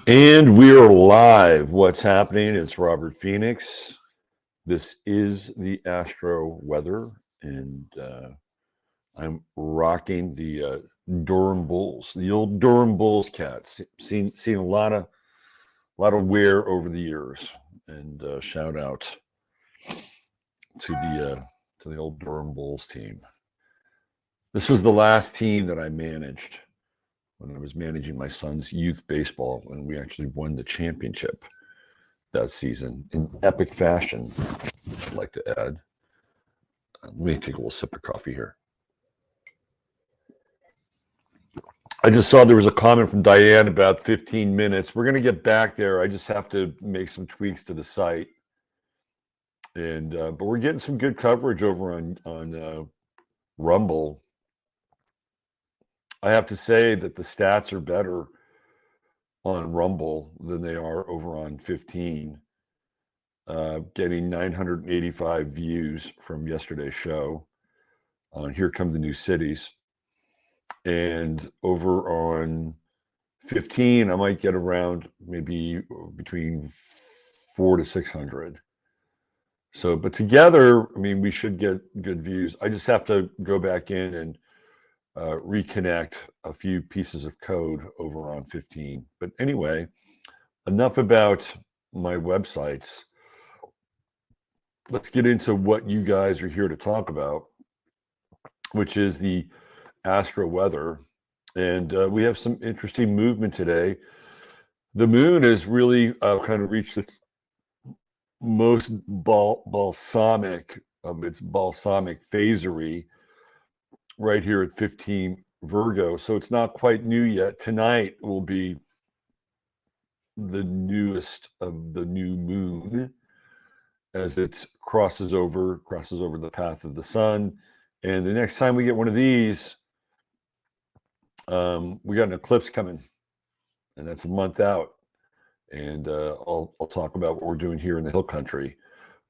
And we're live. What's happening? It's Robert Phoenix. This is the Astro Weather, and I'm rocking the Durham Bulls, the old Durham Bulls cats. Seen a lot of wear over the years, and shout out to the old Durham Bulls team. This was the last team that I managed when I was managing my son's youth baseball, and we actually won the championship that season in epic fashion, I'd like to add. Let me take a little sip of coffee here. I just saw there was a comment from Diane about 15 minutes. We're going to get back there. I just have to make some tweaks to the site. And but we're getting some good coverage over on Rumble. I have to say that the stats are better on Rumble than they are over on 15. Getting 985 views from yesterday's show on Here Come the New Cities. And over on 15, I might get around maybe between 400 to 600. So, but together, I mean, we should get good views. I just have to go back in and reconnect a few pieces of code over on 15. But anyway, enough about my websites. Let's get into what you guys are here to talk about, which is the Astro Weather. And we have some interesting movement today. The moon has really kind of reached its most balsamic of its balsamic phasery right here at 15 Virgo. So it's not quite new yet. Tonight will be the newest of the new moon as it crosses over the path of the sun. And the next time we get one of these, we got an eclipse coming, and that's a month out. And I'll talk about what we're doing here in the Hill Country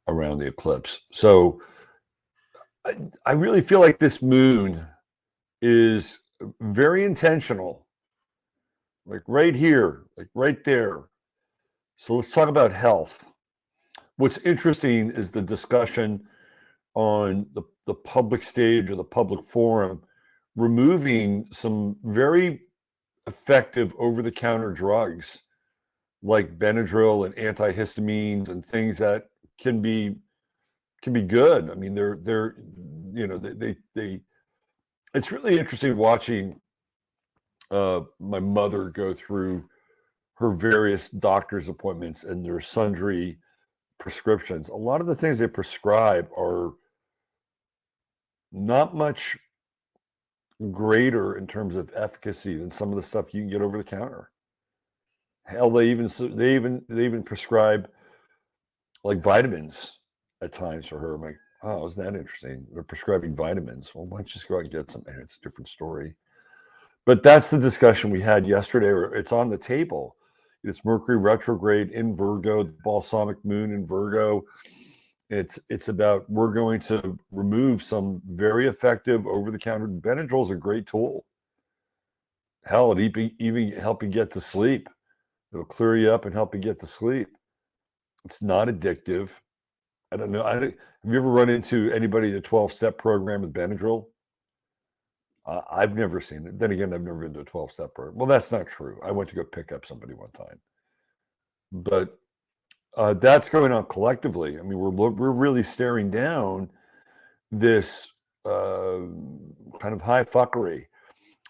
around the eclipse. So I really feel like this moon is very intentional, like right here, like right there. So let's talk about health. What's interesting is the discussion on the public stage or the public forum, removing some very effective over-the-counter drugs like Benadryl and antihistamines and things that can be good. I mean, they're they it's really interesting watching my mother go through her various doctor's appointments and their sundry prescriptions. A lot of the things they prescribe are not much greater in terms of efficacy than some of the stuff you can get over the counter. Hell, they even prescribe like vitamins at times for her. I'm like, oh, isn't that interesting? They're prescribing vitamins. Well, why don't you just go out and get some? And it's a different story. But that's the discussion we had yesterday. It's on the table. It's Mercury retrograde in Virgo, the balsamic moon in Virgo. It's about, we're going to remove some very effective over-the-counter. Benadryl is a great tool. Hell, it even help you get to sleep. It'll clear you up and help you get to sleep. It's not addictive. I don't know. Have you ever run into anybody in the 12-step program with Benadryl? I've never seen it. Then again, I've never been to a 12-step program. Well, that's not true. I went to go pick up somebody one time. But that's going on collectively. I mean, we're really staring down this kind of high fuckery.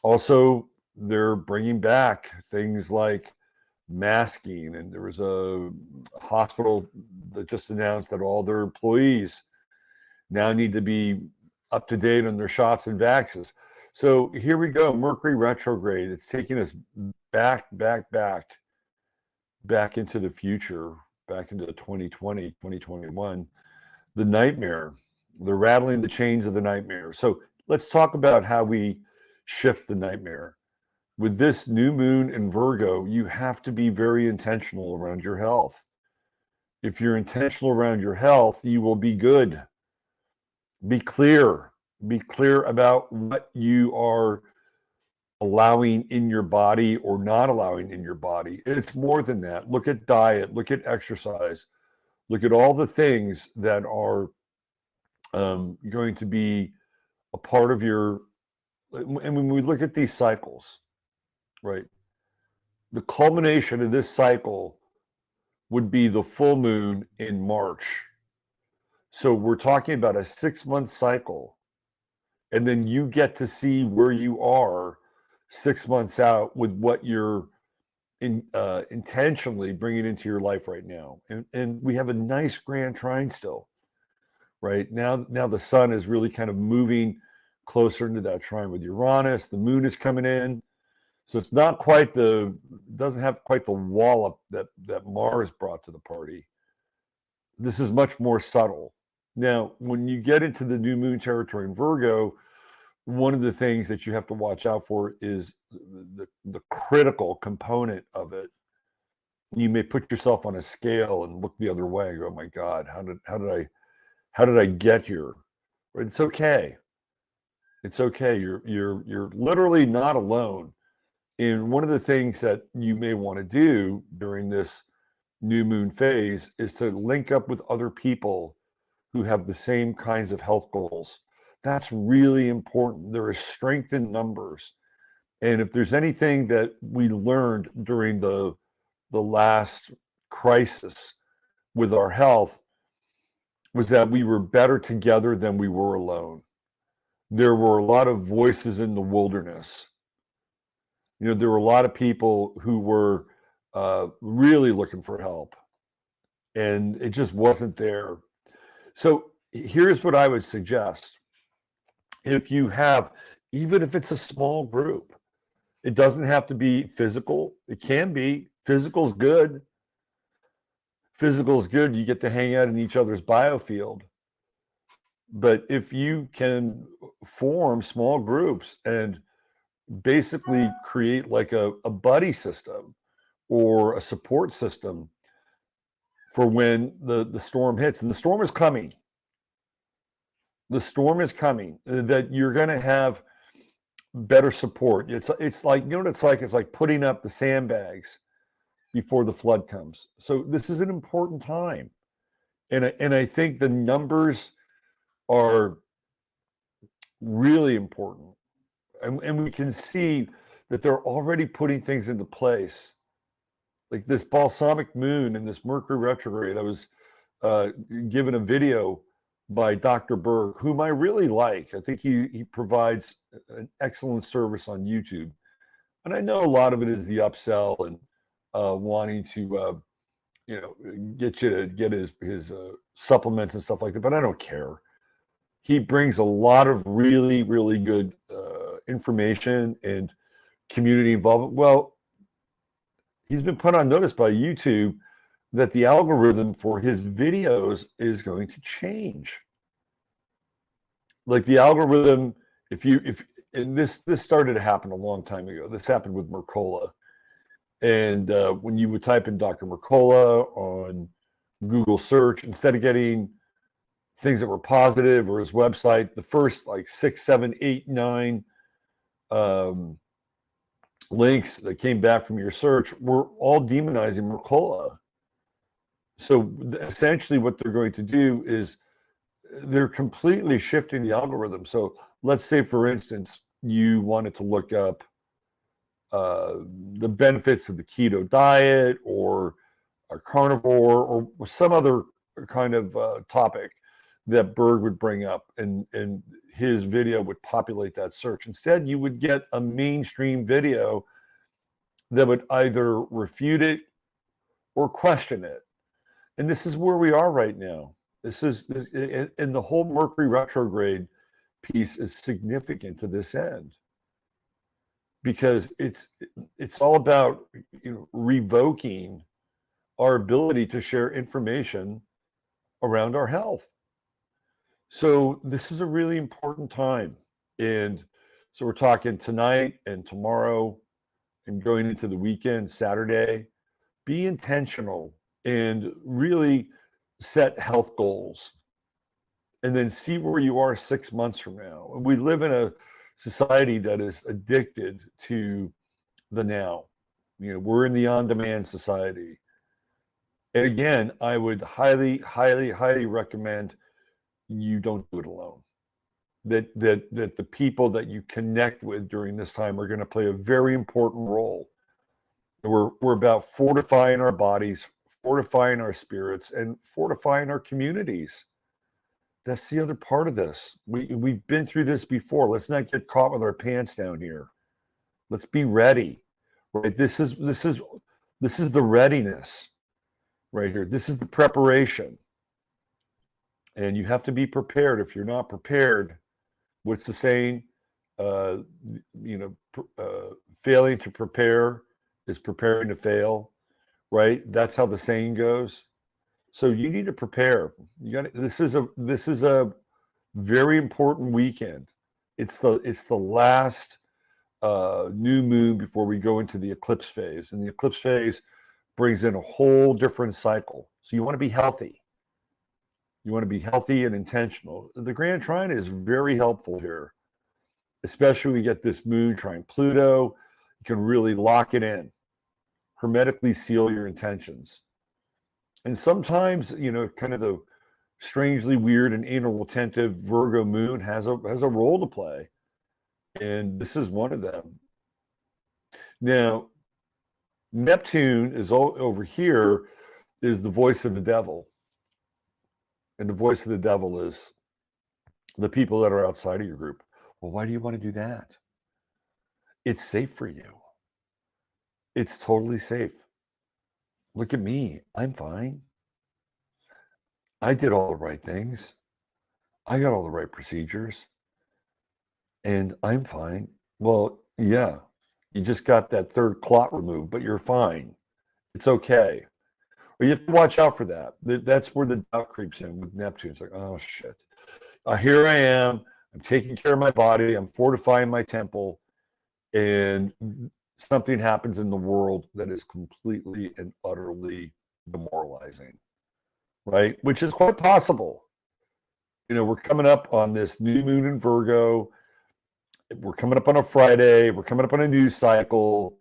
Also, they're bringing back things like masking, and there was a hospital that just announced that all their employees now need to be up to date on their shots and vaxes. So here we go, Mercury retrograde. It's taking us back into the future, back into 2020, 2021, the nightmare. They're rattling the chains of the nightmare. So let's talk about how we shift the nightmare. With this new moon in Virgo, you have to be very intentional around your health. If you're intentional around your health, you will be good. Be clear. Be clear about what you are allowing in your body or not allowing in your body. It's more than that. Look at diet, look at exercise, look at all the things that are going to be a part of your, and when we look at these cycles, right, the culmination of this cycle would be the full moon in March. So we're talking about a 6-month cycle, and then you get to see where you are 6 months out with what you're intentionally bringing into your life right now. And we have a nice grand trine still, right? Now the sun is really kind of moving closer into that trine with Uranus. The moon is coming in. So it's not quite doesn't have quite the wallop that Mars brought to the party. This is much more subtle. Now, when you get into the new moon territory in Virgo, one of the things that you have to watch out for is the critical component of it. You may put yourself on a scale and look the other way and go, "Oh my God, how did I get here?" But it's okay. It's okay. You're literally not alone. And one of the things that you may want to do during this new moon phase is to link up with other people who have the same kinds of health goals. That's really important. There is strength in numbers. And if there's anything that we learned during the last crisis with our health, was that we were better together than we were alone. There were a lot of voices in the wilderness. You know, there were a lot of people who were really looking for help, and it just wasn't there. So here's what I would suggest. If you have, even if it's a small group, it doesn't have to be physical. It can be. Physical's good. Physical's good. You get to hang out in each other's biofield. But if you can form small groups and basically create like a buddy system or a support system for when the storm hits, and the storm is coming. The storm is coming, that you're going to have better support. It's like, you know what it's like? It's like putting up the sandbags before the flood comes. So this is an important time. And I think the numbers are really important. And we can see that they're already putting things into place. Like this balsamic moon and this Mercury retrograde. I was given a video by Dr. Berg, whom I really like. I think he provides an excellent service on YouTube. And I know a lot of it is the upsell and wanting to get you to get his supplements and stuff like that, but I don't care. He brings a lot of really, really good information and community involvement. Well, he's been put on notice by YouTube that the algorithm for his videos is going to change. Like the algorithm, and this started to happen a long time ago. This happened with Mercola. And when you would type in Dr. Mercola on Google search, instead of getting things that were positive or his website, the first like 6, 7, 8, 9 links that came back from your search were all demonizing Mercola. So essentially what they're going to do is they're completely shifting the algorithm. So let's say, for instance, you wanted to look up the benefits of the keto diet or a carnivore or some other kind of topic that Berg would bring up, and his video would populate that search. Instead, you would get a mainstream video that would either refute it or question it. And this is where we are right now. And the whole Mercury retrograde piece is significant to this end, because it's all about revoking our ability to share information around our health. So this is a really important time. And so we're talking tonight and tomorrow and going into the weekend, Saturday. Be intentional and really set health goals, and then see where you are 6 months from now. We live in a society that is addicted to the now. We're in the on-demand society. And again, I would highly, highly, highly recommend you don't do it alone. That the people that you connect with during this time are going to play a very important role. We're about fortifying our bodies, fortifying our spirits, and fortifying our communities. That's the other part of this. We've been through this before. Let's not get caught with our pants down here. Let's be ready. Right? This is the readiness right here. This is the preparation. And you have to be prepared. If you're not prepared, what's the saying? Failing to prepare is preparing to fail, right? That's how the saying goes. So you need to prepare. This is a very important weekend. It's the last new moon before we go into the eclipse phase, and the eclipse phase brings in a whole different cycle. So you want to be healthy. You want to be healthy and intentional. The Grand Trine is very helpful here, especially when we get this moon trine Pluto. You can really lock it in, hermetically seal your intentions. And sometimes, kind of the strangely weird and anal retentive Virgo moon has a role to play. And this is one of them. Now, Neptune is over here, is the voice of the devil. And the voice of the devil is the people that are outside of your group. Well, why do you want to do that? It's safe for you. It's totally safe. Look at me. I'm fine. I did all the right things. I got all the right procedures. And I'm fine. Well, yeah, you just got that third clot removed, but you're fine. It's okay. But you have to watch out for that. That's where the doubt creeps in with Neptune. It's like, oh, shit. Here I am. I'm taking care of my body. I'm fortifying my temple. And something happens in the world that is completely and utterly demoralizing, right? Which is quite possible. We're coming up on this new moon in Virgo. We're coming up on a Friday. We're coming up on a news cycle.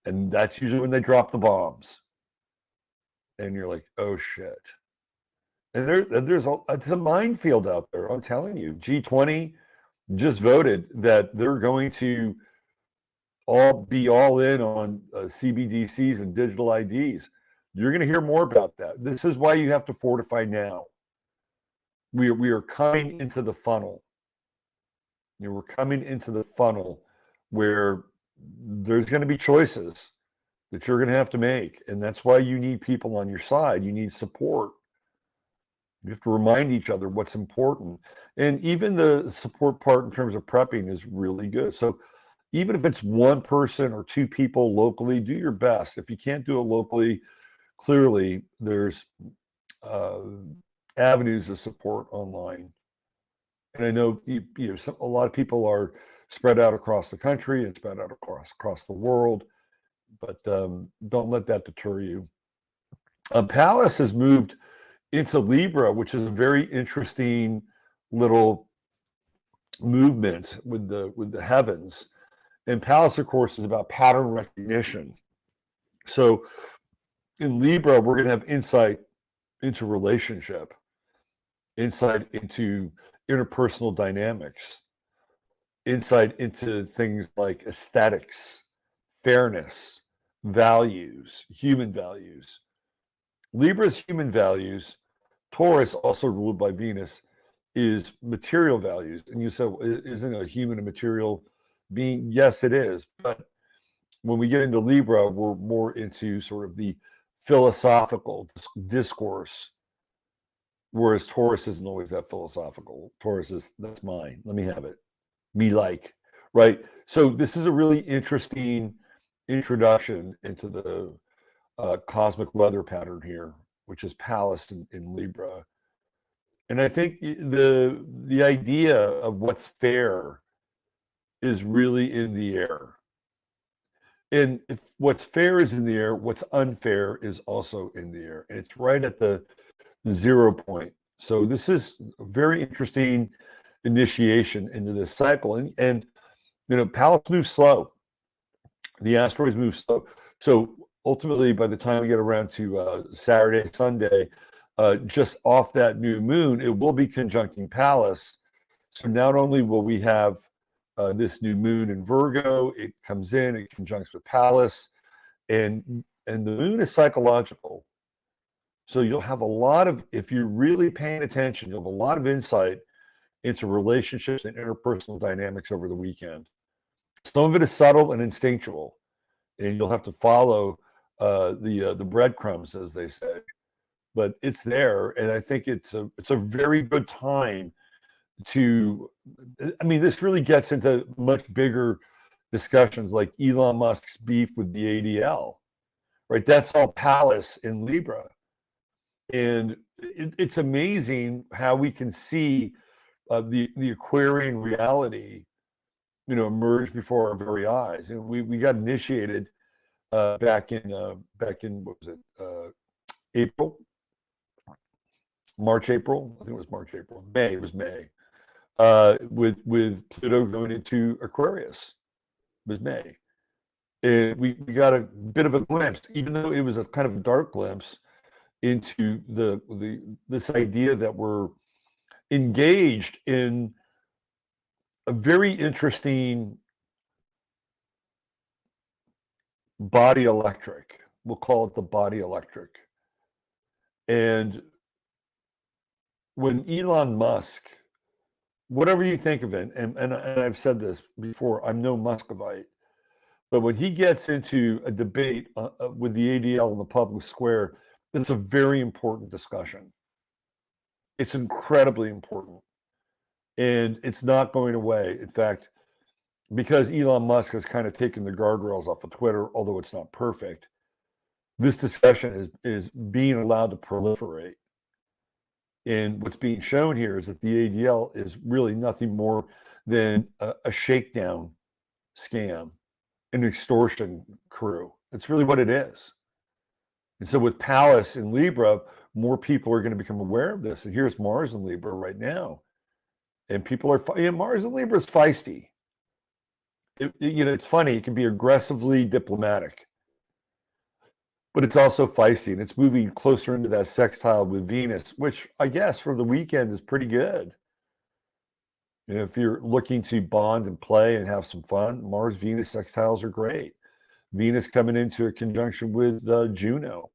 And that's usually when they drop the bombs. And you're like, oh, shit. And it's a minefield out there. I'm telling you, G20 just voted that they're going to be all in on CBDCs and digital IDs. You're going to hear more about that. This is why you have to fortify now. We are coming into the funnel. We're coming into the funnel where there's going to be choices that you're going to have to make. And that's why you need people on your side. You need support. You have to remind each other what's important. And even the support part in terms of prepping is really good. So even if it's one person or two people locally, do your best. If you can't do it locally, clearly there's avenues of support online. And I know a lot of people are spread out across the country and spread out across the world, but don't let that deter you. Pallas has moved into Libra, which is a very interesting little movement with the heavens. And Pallas, of course, is about pattern recognition. So in Libra, we're going to have insight into relationship, insight into interpersonal dynamics, insight into things like aesthetics, fairness, values, human values. Libra's human values, Taurus, also ruled by Venus, is material values. And you said, isn't a human a material being? Yes, it is. But when we get into Libra, we're more into sort of the philosophical discourse, whereas Taurus isn't always that philosophical. Taurus is, that's mine. Let me have it. Me like, right? So this is a really interesting introduction into the cosmic weather pattern here, which is Pallas in Libra. And I think the idea of what's fair is really in the air. And if what's fair is in the air, what's unfair is also in the air. And it's right at the 0 point. So this is a very interesting initiation into this cycle. And Pallas moves slow. The asteroids move slow. So ultimately, by the time we get around to Saturday, Sunday, just off that new moon, it will be conjuncting Pallas. So not only will we have this new moon in Virgo, it comes in, it conjuncts with Pallas, and the moon is psychological. So you'll have a lot of, if you're really paying attention, you'll have a lot of insight into relationships and interpersonal dynamics over the weekend. Some of it is subtle and instinctual, and you'll have to follow the breadcrumbs, as they say. But it's there, and I think it's a very good time to. I mean, this really gets into much bigger discussions, like Elon Musk's beef with the ADL, right? That's all Pallas in Libra, and it's amazing how we can see the Aquarian reality, emerge before our very eyes. And we got initiated back in what was it, April, March, April. I think it was March, April. May, it was May. With Pluto going into Aquarius. It was May. And we got a bit of a glimpse, even though it was a kind of a dark glimpse, into this idea that we're engaged in a very interesting body electric. We'll call it the body electric. And when Elon Musk, whatever you think of it, and I've said this before, I'm no Muscovite, but when he gets into a debate with the ADL in the public square, it's a very important discussion. It's incredibly important. And it's not going away. In fact, because Elon Musk has kind of taken the guardrails off of Twitter, although it's not perfect, this discussion is being allowed to proliferate. And what's being shown here is that the ADL is really nothing more than a shakedown scam, an extortion crew. That's really what it is. And so with Pallas in Libra, more people are going to become aware of this. And here's Mars in Libra right now. And people are, Mars in Libra is feisty. It's funny. It can be aggressively diplomatic, but it's also feisty, and it's moving closer into that sextile with Venus, which I guess for the weekend is pretty good. If you're looking to bond and play and have some fun, Mars-Venus sextiles are great. Venus coming into a conjunction with Juno.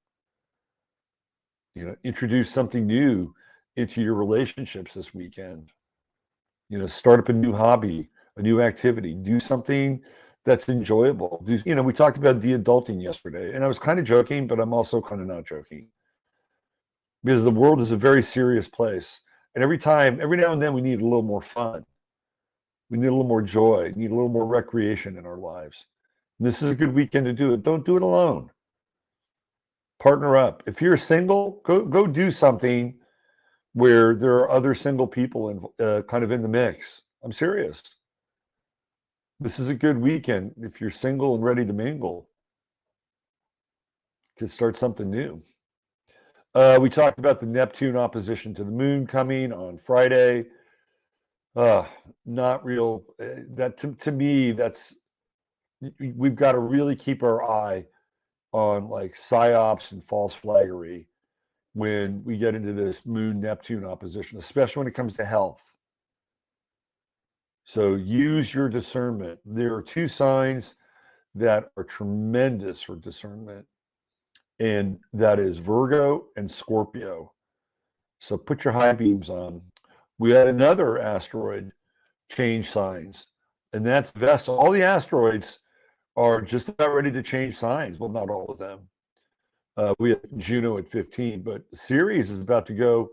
Introduce something new into your relationships this weekend. Start up a new hobby, a new activity, do something that's enjoyable. We talked about de-adulting yesterday, and I was kind of joking, but I'm also kind of not joking, because the world is a very serious place. And every now and then, we need a little more fun. We need a little more joy, need a little more recreation in our lives. And this is a good weekend to do it. Don't do it alone. Partner up. If you're single, go do something where there are other single people kind of in the mix. I'm serious. This is a good weekend if you're single and ready to mingle. To start something new. We talked about the Neptune opposition to the moon coming on Friday. Not real. That to me, we've got to really keep our eye on like psyops and false flaggery when we get into this moon-Neptune opposition, especially when it comes to health. So use your discernment. There are two signs that are tremendous for discernment, and that is Virgo and Scorpio. So put your high beams on. We had another asteroid change signs, and that's Vesta. All the asteroids are just about ready to change signs. Well, not all of them. We have Juno at 15, but Ceres is about to go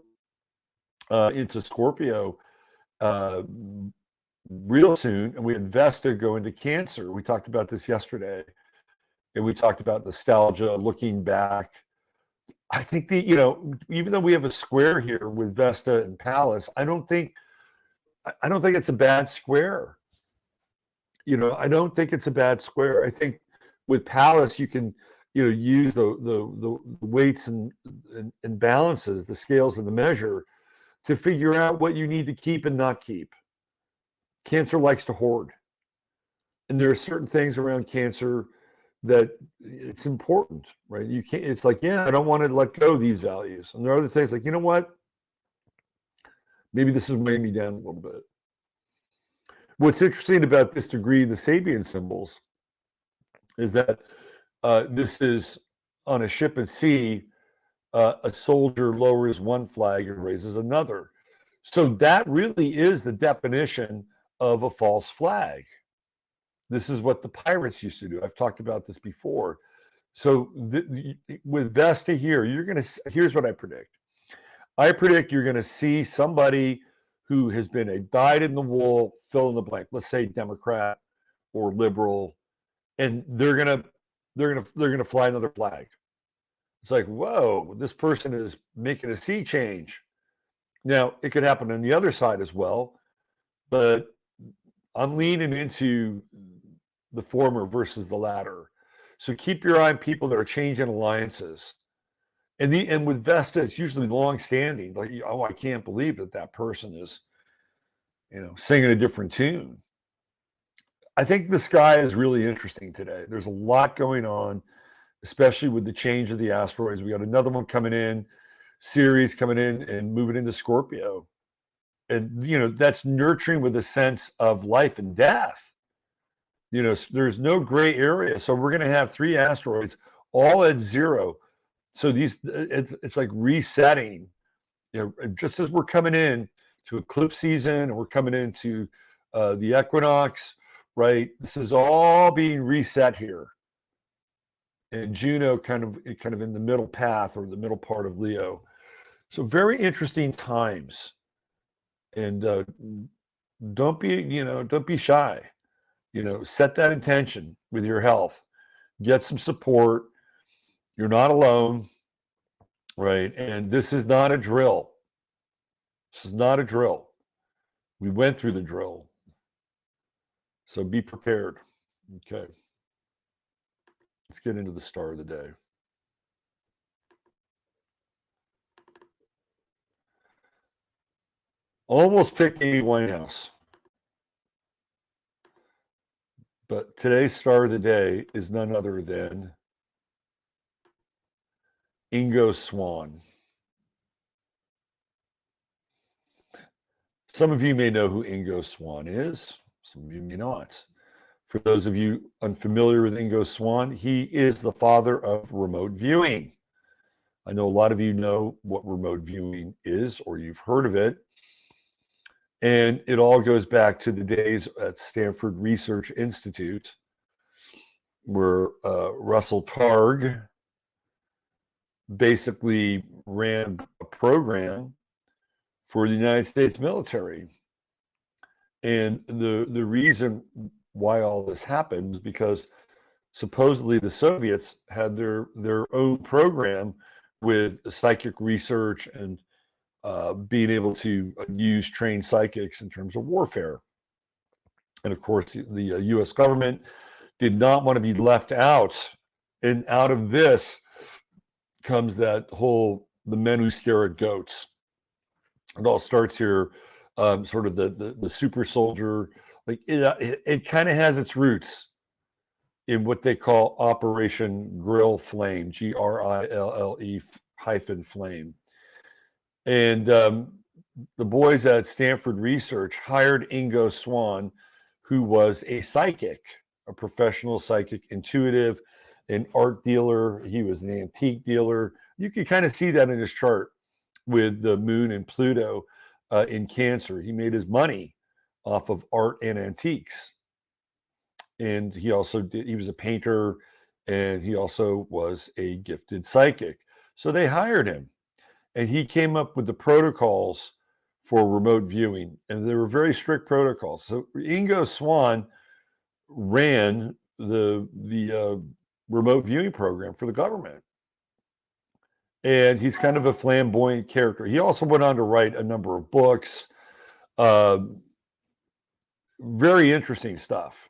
into Scorpio real soon, and we had Vesta go into Cancer. We talked about this yesterday, and we talked about nostalgia, looking back. I think even though we have a square here with Vesta and Pallas, I don't think it's a bad square. I don't think it's a bad square. I think with Pallas, you can use the weights and balances, the scales and the measure, to figure out what you need to keep and not keep. Cancer likes to hoard. And there are certain things around Cancer that it's important, right? You can't, it's like, yeah, I don't want to let go of these values. And there are other things like, you know what? Maybe this is weighing me down a little bit. What's interesting about this degree, the Sabian symbols, is that this is on a ship at sea, a soldier lowers one flag and raises another. So that really is the definition of a false flag. This is what the pirates used to do. I've talked about this before. So with Vesta here, here's what I predict. I predict you're going to see somebody who has been a dyed-in-the-wool, fill in the blank, let's say Democrat or liberal, and they're gonna fly another flag. It's like, whoa, this person is making a sea change. Now, it could happen on the other side as well, but I'm leaning into the former versus the latter. So keep your eye on people that are changing alliances. And with Vesta, it's usually long-standing. Like, oh, I can't believe that person is, singing a different tune. I think the sky is really interesting today. There's a lot going on, especially with the change of the asteroids. We got another one coming in, Ceres coming in and moving into Scorpio. And, that's nurturing with a sense of life and death. There's no gray area. So we're going to have 3 asteroids all at 0. So it's like resetting, just as we're coming in to eclipse season and we're coming into the equinox, right? This is all being reset here. And Juno kind of in the middle path or the middle part of Leo. So very interesting times. And don't be shy. Set that intention with your health. Get some support. You're not alone, right? And this is not a drill. This is not a drill. We went through the drill. So be prepared. Okay. Let's get into the star of the day. Almost picked Amy Winehouse. But today's star of the day is none other than Ingo Swann. Some of you may know who Ingo Swann is. Some of you may not. For those of you unfamiliar with Ingo Swann, he is the father of remote viewing. I know a lot of you know what remote viewing is, or you've heard of it. And it all goes back to the days at Stanford Research Institute, where Russell Targ basically ran a program for the United States military. And the reason why all this happened is because supposedly the Soviets had their own program with psychic research and being able to use trained psychics in terms of warfare. And of course, the U.S. government did not want to be left out. And out of this comes that whole, the men who stare at goats. It all starts here, sort of the super soldier. Like it kind of has its roots in what they call Operation Grill Flame, GRILLE-flame. And the boys at Stanford Research hired Ingo Swann, who was a psychic, a professional psychic, intuitive, an art dealer. He was an antique dealer. You can kind of see that in his chart with the moon and Pluto in Cancer. He made his money off of art and antiques. And he was a painter, and he also was a gifted psychic. So they hired him. And he came up with the protocols for remote viewing, and they were very strict protocols. So Ingo Swann ran the remote viewing program for the government, and he's kind of a flamboyant character. He also went on to write a number of books, very interesting stuff.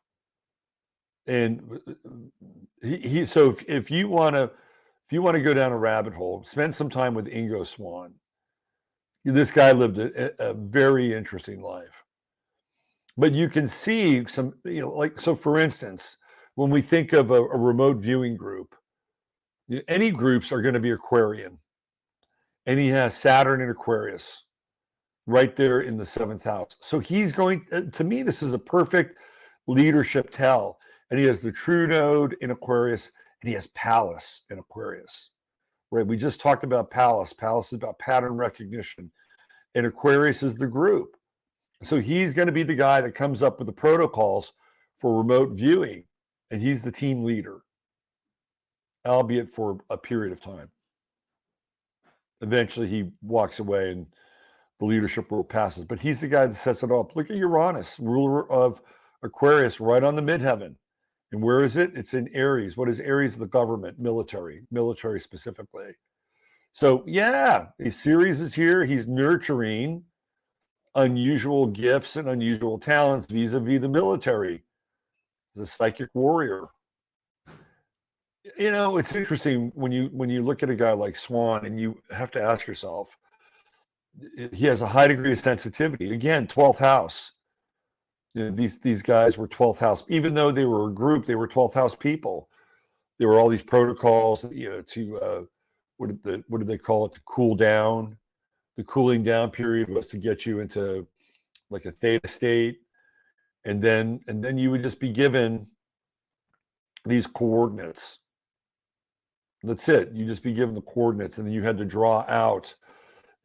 And so if you want to go down a rabbit hole, spend some time with Ingo Swann. This guy lived a very interesting life. But you can see some, like, so for instance, when we think of a remote viewing group, any groups are going to be Aquarian. And he has Saturn in Aquarius right there in the seventh house. So he's going, to me, this is a perfect leadership tell. And he has the true node in Aquarius, and he has Pallas in Aquarius. Right? We just talked about Pallas. Pallas is about pattern recognition, and Aquarius is the group. So he's going to be the guy that comes up with the protocols for remote viewing, and he's the team leader, albeit for a period of time. Eventually, he walks away and the leadership role passes, but he's the guy that sets it up. Look at Uranus, ruler of Aquarius, right on the midheaven. And where is it? It's in Aries. What is Aries? The government, military specifically. So yeah, Ceres is here. He's nurturing unusual gifts and unusual talents vis-a-vis the military. The psychic warrior. It's interesting when you look at a guy like Swann, and you have to ask yourself, he has a high degree of sensitivity. Again, 12th house. These guys were 12th house, even though they were a group. They were 12th house people. There were all these protocols, to what did they call it? To cool down. The cooling down period was to get you into like a theta state, and then you would just be given these coordinates. That's it. You just be given the coordinates, and then you had to draw out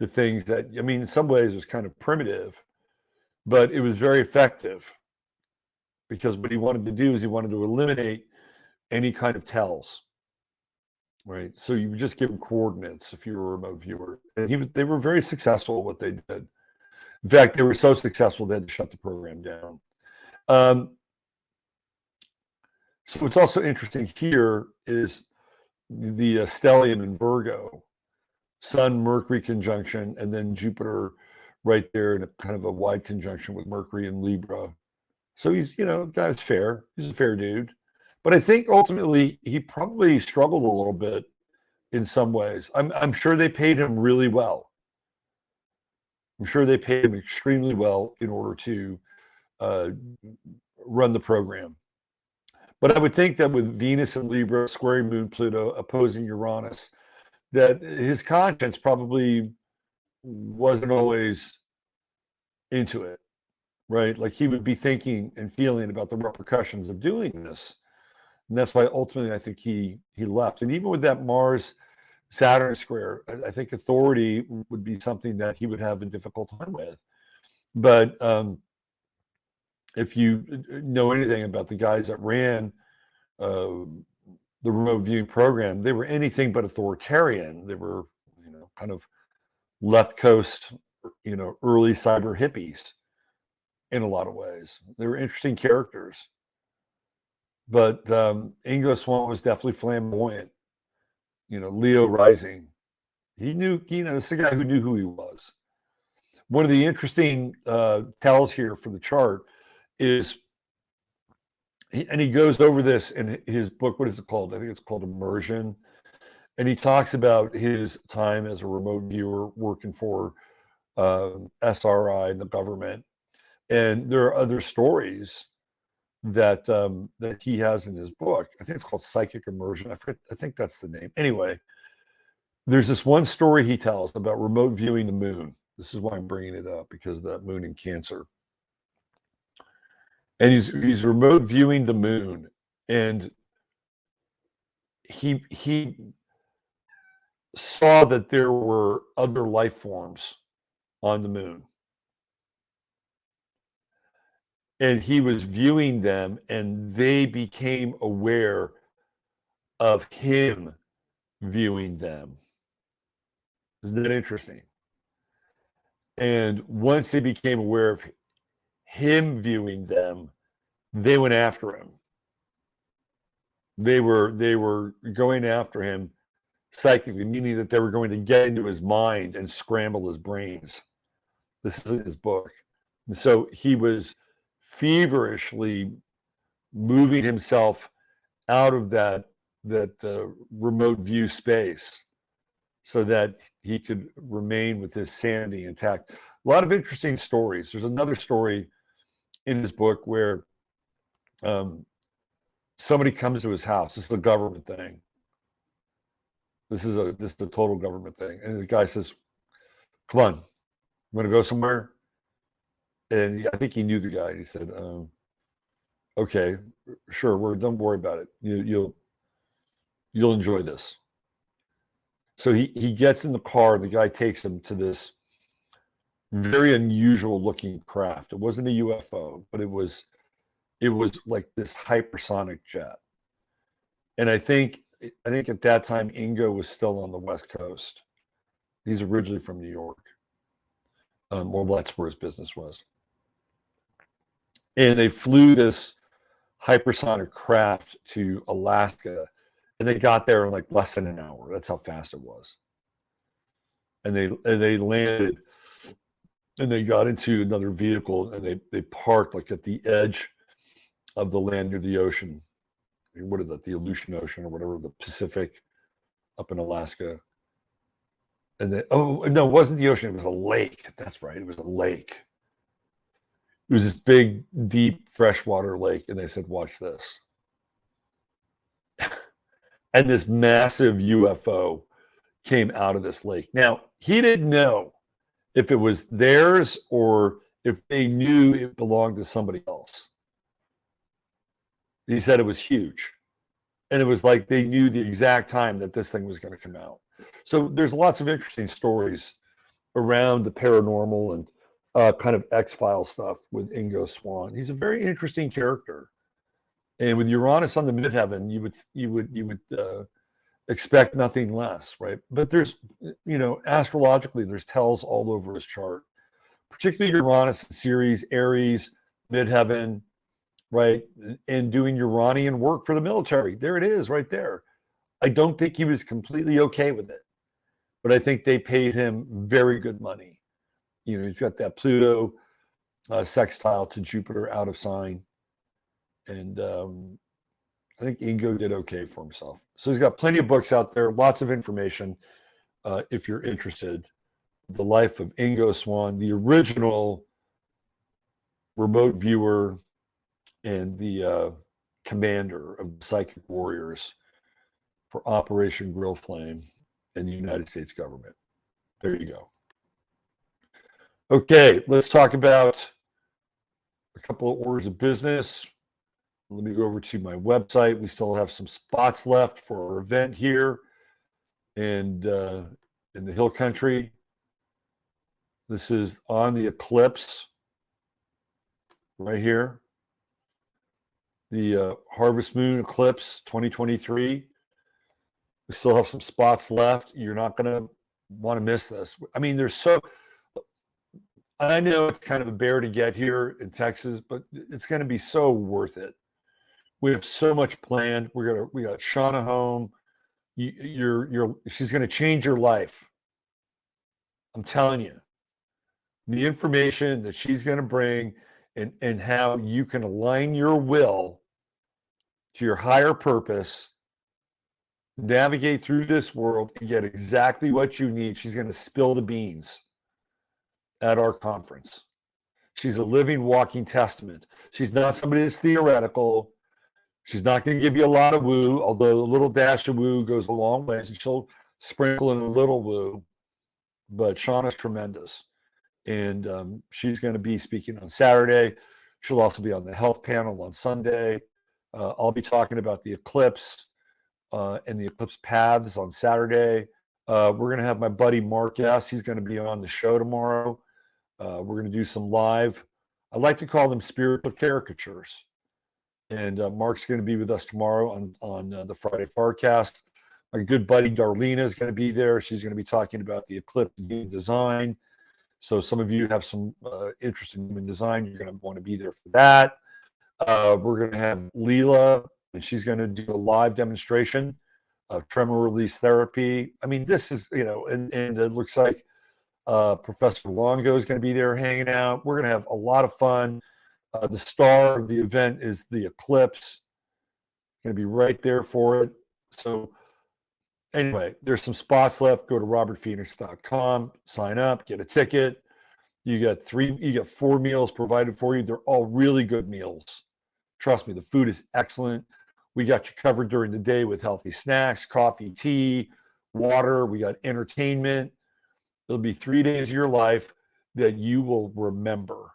the things that, in some ways it was kind of primitive, but it was very effective, because what he wanted to do is he wanted to eliminate any kind of tells, right? So you would just give him coordinates if you were a remote viewer. And they were very successful at what they did. In fact, they were so successful they had to shut the program down. So what's also interesting here is the stellium in Virgo, Sun, Mercury conjunction, and then Jupiter right there in a kind of a wide conjunction with Mercury in Libra. So he's, guy's fair. He's a fair dude. But I think ultimately he probably struggled a little bit in some ways. I'm sure they paid him really well. I'm sure they paid him extremely well in order to run the program. But I would think that with Venus and Libra squaring Moon Pluto opposing Uranus, that his conscience probably wasn't always into it, right? Like he would be thinking and feeling about the repercussions of doing this. And that's why ultimately I think he left. And even with that Mars Saturn square, I think authority would be something that he would have a difficult time with. But if you know anything about the guys that ran the remote viewing program, they were anything but authoritarian. They were, kind of left coast, early cyber hippies in a lot of ways. They were interesting characters. But Ingo Swann was definitely flamboyant, Leo rising. He knew, this is the guy who knew who he was. One of the interesting tells here for the chart is, and he goes over this in his book. What is it called? I think it's called Immersion. And he talks about his time as a remote viewer working for SRI and the government. And there are other stories that that he has in his book. I think it's called Psychic Immersion. I think that's the name. Anyway, there's this one story he tells about remote viewing the moon. This is why I'm bringing it up, because of that moon in Cancer. And he's remote viewing the moon, and he saw that there were other life forms on the moon. And he was viewing them, and they became aware of him viewing them. Isn't that interesting? And once they became aware of him viewing them, they went after him. They were going after him psychically, meaning that they were going to get into his mind and scramble his brains. This is in his book. And so he was feverishly moving himself out of that remote view space so that he could remain with his sanity intact. A lot of interesting stories. There's another story in his book where somebody comes to his house. This is a government thing. This is a total government thing. And the guy says, "Come on, I'm going to go somewhere." And I think he knew the guy. He said, "Okay, sure. Don't worry about it. You'll enjoy this." So he gets in the car. And the guy takes him to this very unusual looking craft. It wasn't a UFO, but it was like this hypersonic jet. And I think at that time Ingo was still on the West Coast. He's originally from New York. Well, that's where his business was. And they flew this hypersonic craft to Alaska, and they got there in like less than an hour. That's how fast it was. And they landed, and they got into another vehicle, and they parked like at the edge of the land near the ocean. What is that? The Aleutian Ocean or whatever, the Pacific, up in Alaska. And then, oh no, it wasn't the ocean. It was a lake. That's right. It was a lake. It was this big, deep, freshwater lake, and they said, "Watch this." And this massive UFO came out of this lake. Now, he didn't know if it was theirs or if they knew it belonged to somebody else. He said it was huge. And it was like they knew the exact time that this thing was going to come out. So there's lots of interesting stories around the paranormal and kind of X-File stuff with Ingo Swann. He's a very interesting character. And with Uranus on the midheaven, you would expect nothing less, right? But there's, astrologically, there's tells all over his chart, particularly Uranus in Ceres, Aries, midheaven, right? And doing Uranian work for the military. There it is, right there. I don't think he was completely okay with it, but I think they paid him very good money. He's got that Pluto sextile to Jupiter out of sign. And I think Ingo did okay for himself. So he's got plenty of books out there, lots of information if you're interested. The Life of Ingo Swann, the original remote viewer and the commander of the Psychic Warriors for Operation Grill Flame in the United States government. There you go. Okay, let's talk about a couple of orders of business. Let me go over to my website. We still have some spots left for our event here and in the Hill Country. This is on the eclipse right here. The Harvest Moon Eclipse 2023. We still have some spots left. You're not going to want to miss this. I mean, I know it's kind of a bear to get here in Texas, but it's going to be so worth it. We have so much planned. We got Shauna home. She's going to change your life. I'm telling you. The information that she's going to bring and how you can align your will to your higher purpose, navigate through this world and get exactly what you need. She's going to spill the beans at our conference. She's a living, walking testament. She's not somebody that's theoretical. She's not going to give you a lot of woo, although a little dash of woo goes a long ways, and she'll sprinkle in a little woo. But Shauna's tremendous. And she's going to be speaking on Saturday. She'll also be on the health panel on Sunday. I'll be talking about the eclipse and the eclipse paths on Saturday. We're going to have my buddy Mark S. He's going to be on the show tomorrow. We're going to do some live, I like to call them spiritual caricatures. And Mark's going to be with us tomorrow on the Friday Farcast. My good buddy Darlena is going to be there. She's going to be talking about the eclipse human design. So some of you have some interest in human design. You're going to want to be there for that. We're going to have Leela, and she's going to do a live demonstration of tremor release therapy. I mean, this is, and it looks like Professor Longo is going to be there hanging out. We're going to have a lot of fun. The star of the event is the eclipse. Going to be right there for it. So anyway, there's some spots left. Go to robertphoenix.com, sign up, get a ticket. You get 4 meals provided for you. They're all really good meals. Trust me, the food is excellent. We got you covered during the day with healthy snacks, coffee, tea, water. We got entertainment. It'll be 3 days of your life that you will remember.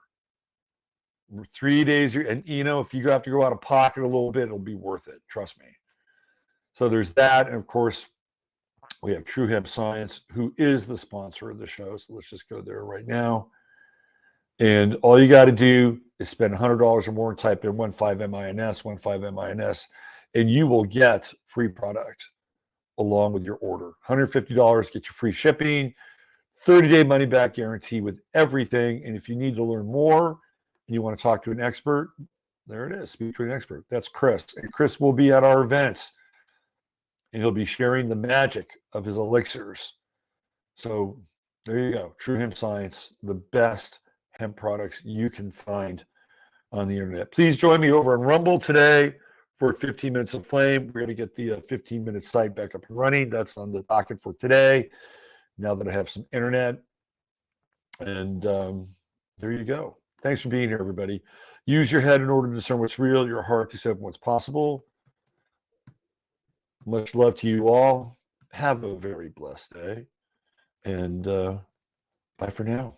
3 days, and if you have to go out of pocket a little bit, it'll be worth it. Trust me. So there's that, and of course, we have True Hemp Science, who is the sponsor of the show. So let's just go there right now. And all you got to do is spend $100 or more and type in 15MINS, 15MINS, and you will get free product along with your order. $150, get you free shipping, 30-day money-back guarantee with everything. And if you need to learn more and you want to talk to an expert, there it is. Speak to an expert. That's Chris. And Chris will be at our events, and he'll be sharing the magic of his elixirs. So there you go. True Hemp Science, the best hemp products you can find on the internet. Please join me over on Rumble today for 15 Minutes of Flame. We're going to get the 15-minute site back up and running. That's on the docket for today, now that I have some internet. And there you go. Thanks for being here, everybody. Use your head in order to discern what's real, your heart to accept what's possible. Much love to you all. Have a very blessed day. And bye for now.